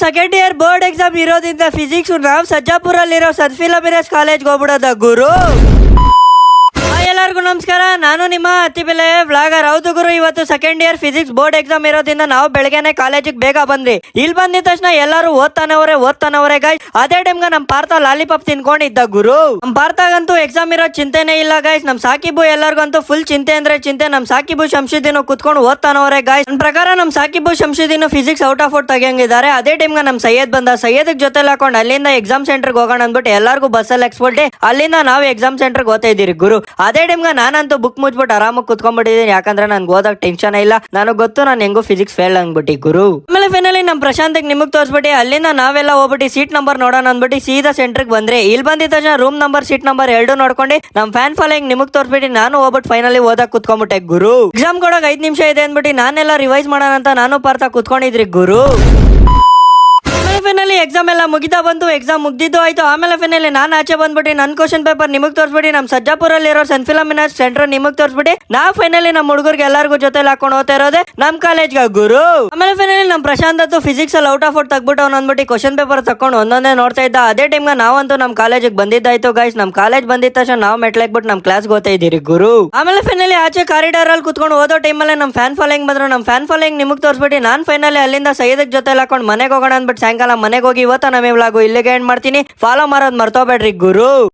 Second year board exam ಇರೋದ್ರಿಂದ physics ನಾವು ಸಜ್ಜಾಪುರಲ್ಲಿರೋ ಸದ್ಫಿಲಮಿರಸ್ ಕಾಲೇಜ್ಗೆ ಹೋಗ್ಬಿಡೋದ ಗುರು. ಎಲ್ಲರಿಗೂ ನಮಸ್ಕಾರ, ನಾನು ನಿಮ್ಮ ಅತ್ತಿಬೆಲೆ ವ್ಲಾಗರ್. ಹೌದು ಗುರು, ಇವತ್ತು second year physics board exam ಇರೋದ್ರಿಂದ ನಾವು ಬೆಳಗ್ಗೆನೆ ಕಾಲೇಜಿಗೆ ಬೇಗ ಬಂದ್ವಿ. ಇಲ್ಲಿ ಬಂದಿದ ತಕ್ಷಣ ಎಲ್ಲರೂ ಓದ್ತಾನವ್ರೆ ಗೈಸ್. ಅದೇ ಟೈಮ್ಗೆ ನಮ್ ಪಾರ್ಥ ಲಾಲಿಪಾಪ್ ತಿನ್ಕೊಂಡಿದ್ದ ಗುರು. ನಮ್ ಪಾರ್ಥಗಂತೂ ಎಕ್ಸಾಮ್ ಇರೋ ಚಿಂತೆನೇ ಇಲ್ಲ ಗೈಸ್. ನಮ್ ಸಾಕಿಬು ಎಲ್ಲರಿಗಂತೂ ಫುಲ್ ಚಿಂತೆ ಅಂದ್ರೆ ಚಿಂತೆ. ನಮ್ ಸಾಕಿಬು ಶಂಶುದ್ದೀನ್ ಕುತ್ಕೊಂಡು ಓದ್ತಾನವ್ರೆ ಗೈಸ್. ನನ್ನ ಪ್ರಕಾರ ನಮ್ Sakib Shamsuddin physics out of out ತೆಗಿಯಂಗಿದ್ದಾರೆ. ಅದೇ ಟೈಮ್ಗೆ ನಮ್ ಸೈಯದ್ ಬಂದ. ಸೈಯದ್ ಜೊತೆಲಿ ಹಾಕೊಂಡು ಅಲ್ಲಿಂದ ಎಕ್ಸಾಮ್ ಸೆಂಟರ್ಗೆ ಹೋಗೋಣ ಅಂದ್ಬಿಟ್ಟು ಎಲ್ಲರಿಗೂ ಬಸ್ಸಲ್ಲಿ ಎಕ್ಸ್ಬಿಟ್ಟೆ ಅಲ್ಲಿಂದ ನಾವು ಎಕ್ಸಾಮ್ ಸೆಂಟರ್ಗೆ ಓದ್ತಾ ಇದ್ದೀರಿ ಗುರು. ಅದೇ ಟೈಮ್ಗೆ ನಾನಂತೂ ಬುಕ್ ಮುಚ್ಬಿಟ್ಟು ಆರಾಮಾಗಿ ಕುತ್ಕೊಂಡ್ಬಿಟ್ಟಿದ್ದೀನಿ. ಯಾಕಂದ್ರೆ ನನ್ಗೆ ಓದಕ್ ಟೆನ್ಷನ್ ಇಲ್ಲ. ನನಗೆ ಗೊತ್ತು ನಾನು ಹೆಂಗೋ ಫಿಸಿಕ್ಸ್ ಫೇಲ್ ಅಂದ್ಬಿಟ್ಟು ಗುರು. ಆಮೇಲೆ ಫೈನಲಿ ನಮ್ ಪ್ರಶಾಂತ್ ನಿಮಗ್ ತೋರಿಸ್ಬಿಟ್ಟು ಅಲ್ಲಿಂದ ನಾವೆಲ್ಲ ಹೋಗ್ಬಿಟ್ಟು ಸೀಟ್ ನಂಬರ್ ನೋಡೋಣ ಅಂದ್ಬಿಟ್ಟು ಸೀದಾ ಸೆಂಟರ್ಗೆ ಬಂದ್ರೆ ಇಲ್ಲಿ ಬಂದಿದ ತಕ್ಷಣ ರೂಮ್ ನಂಬರ್ ಸೀಟ್ ನಂಬರ್ 2 ನೋಡ್ಕೊಂಡು ನಮ್ ಫ್ಯಾನ್ ಫಾಲೋಯಿಂಗ್ ನಿಮಗ್ ತೋರಿಸ್ಬಿಟ್ಟು ನಾನು ಹೋಗ್ಬಿಟ್ಟು ಫೈನಲಿ ಓದಕ್ ಕುತ್ಕೊಂಡ್ಬಿಟ್ಟೆ ಗುರು. ಎಕ್ಸಾಮ್ ಕೊಡೋಕೆ 5 ನಿಮಿಷ ಇದೆ ಅಂದ್ಬಿಟ್ಟು ನಾನೆಲ್ಲ ರಿವೈಸ್ ಮಾಡೋಣ ಅಂತ ನಾನು ಪಾರ್ಥ ಕುತ್ಕೊಂಡಿದ್ರಿ ಗುರು. ಫೈನಲಿ ಎಕ್ಸಾಮ್ ಎಲ್ಲ ಮುಗಿತಾ ಬಂತು. ಎಕ್ಸಾಮ್ ಮುಗ್ದಿದ್ದು ಆಯ್ತು. ಆಮೇಲೆ ಫೈನಲಿ ನಾನು ಆಚೆ ಬಂದ್ಬಿಟ್ಟು ನನ್ನ ಕ್ವಶನ್ ಪೇಪರ್ ನಿಮಗ್ ತೋರಿಸ್ಬಿಟ್ಟು ನಮ್ ಸಜ್ಜಾಪುರಲ್ಲಿರೋ ಸನ್ಫಿಲಮಿನಸ್ ಸೆಂಟರ್ ನಿಮಗ್ ತೋರಿಸ್ಬಿಟ್ಟು ನಾವು ಫೈನಲಿ ನಮ್ಮ ಹುಡುಗರಿಗೆ ಎಲ್ಲರಿಗೂ ಜೊತೆಲಿ ಹಾಕೊಂಡು ಹೋಗ್ತಾ ಇರೋದೆ ನಮ್ ಕಾಲೇಜ್ಗೆ ಗುರು. ಆಮೇಲೆ ಫೈನಲಿ ನಮ್ ಪ್ರಶಾಂತ್ ಅಂತೂ ಫಿಸಿಕ್ಸ್ ಅಲ್ಲಿ ಔಟ್ ಆಫ್ ಔಟ್ ತಗ್ಬಿಟ್ಟು ಅಂದ್ಬಿಟ್ಟು ಕ್ವಶನ್ ಪೇಪರ್ ತಕೊಂಡು ಒಂದೊಂದೇ ನೋಡ್ತಾ ಇದ್ದ. ಅದೇ ಟೈಮ್ಗೆ ನಾವಂತೂ ನಮ್ ಕಾಲೇಜಿಗೆ ಬಂದಿದ್ದಾಯ್ತು ಗೈಸ್. ನಮ್ ಕಾಲೇಜ್ ಬಂದಿದ ತಕ್ಷಣ ನಾವು ಮೆಟ್ಲಾಕ್ಬಿಟ್ಟು ನಮ್ ಕ್ಲಾಸ್ಗೆ ಹೋಗ್ತಾ ಇದ್ದೀರಿ ಗುರು. ಆಮೇಲೆ ಫೈನಲಿ ಆಚೆ ಕಾರಿಡಾರ್ ಅಲ್ಲಿ ಕುತ್ಕೊಂಡು ಓದೋ ಟೈಮಲ್ಲಿ ನಮ್ ಫ್ಯಾನ್ ಫಾಲೋಯಿಂಗ್ ಬಂದ್ರು. ನಮ್ ಫ್ಯಾನ್ ಫಾಲೋಯಿಂಗ್ ನಿಮಗ್ ತೋರಿಸ್ಬಿಟ್ಟು ನಾನು ಫೈನಲಿ ಅಲ್ಲಿಂದ ಸೈಯದ್ ಜೊತೆಲಿ ಹಾಕೊಂಡು ಮನೆಗೆ ಹೋಗೋಣ ಅಂದ್ಬಿಟ್ಟು ಸಾಯಂಕಾಲ ಮನೆಗೆ ಹೋಗಿ ಇವತ್ತ ನಮ್ಮ ವ್ಲಾಗು ಇಲ್ಲಿಗೆ ಎಂಡ್ ಮಾಡ್ತೀನಿ. ಫಾಲೋ ಮಾಡೋದು ಮರ್ತೋಬೇಡ್ರಿ ಗುರು.